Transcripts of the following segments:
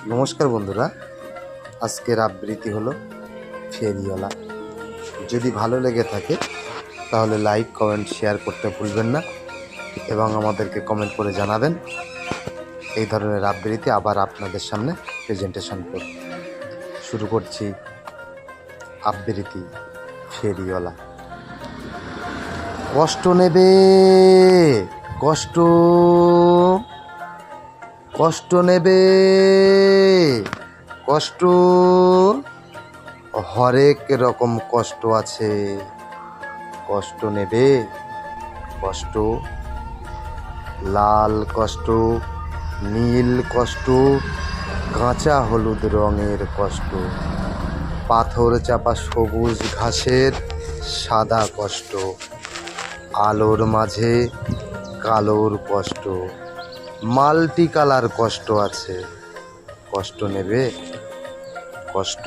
নমস্কার বন্ধুরা, আজকের আবৃত্তি হলো ফেরিওয়ালা। যদি ভালো লেগে থাকে তাহলে লাইক, কমেন্ট, শেয়ার করতে ভুলবেন না এবং আমাদেরকে কমেন্ট করে জানাবেন। এই ধরনের আবৃত্তি আবার আপনাদের সামনে প্রেজেন্টেশন করব। শুরু করছি আবৃত্তি ফেরিওয়ালা। কষ্ট নেবে, কষ্ট কষ্ট নেবে, কষ্ট হরেক রকম কষ্ট আছে। কষ্ট নেবে, কষ্ট লাল কষ্ট, নীল কষ্ট, কাঁচা হলুদ রঙের কষ্ট, পাথর চাপা সবুজ ঘাসের সাদা কষ্ট, আলোর মাঝে কালোর কষ্ট, মাল্টি কালার কষ্ট আছে। কষ্ট নেবে, কষ্ট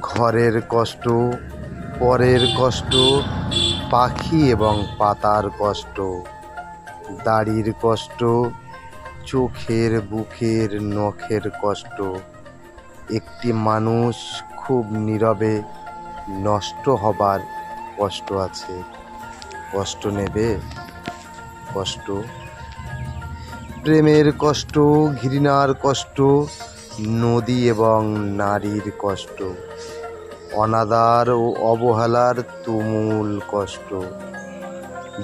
ঘরের কষ্ট, পরের কষ্ট, পাখি এবং পাতার কষ্ট, দাড়ির কষ্ট, চোখের বুকের নখের কষ্ট, একটি মানুষ খুব নীরবে নষ্ট হবার কষ্ট আছে। কষ্ট নেবে, কষ্ট প্রেমের কষ্ট, ঘৃণার কষ্ট, নদী এবং নারীর কষ্ট, অনাদার ও অবহেলার তুমুল কষ্ট,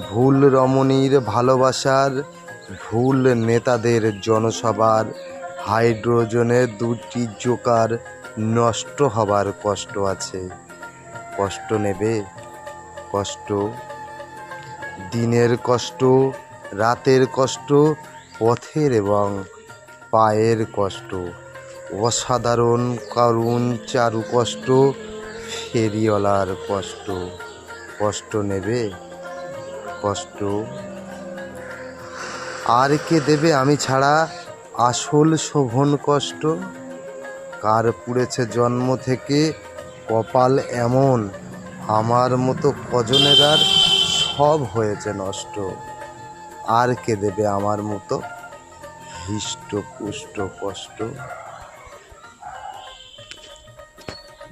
ভুল রমণীর ভালোবাসার, ভুল নেতাদের জনসভার, হাইড্রোজেনের দুটি জোকার নষ্ট হবার কষ্ট আছে। কষ্ট নেবে, কষ্ট দিনের কষ্ট, রাতের কষ্ট, পথের এবং পায়ের কষ্ট, অসাধারণ করুণ চারু কষ্ট, ফেরিওয়ালার কষ্ট। কষ্ট নেবে, কষ্ট আর কে দেবে আমি ছাড়া আসল শোভন কষ্ট? কার পুড়েছে জন্ম থেকে কপাল এমন, আমার মতো কজনের আর সব হয়েছে নষ্ট। আর কে দেবে আমার মতো হৃষ্ট পুষ্ট কষ্ট?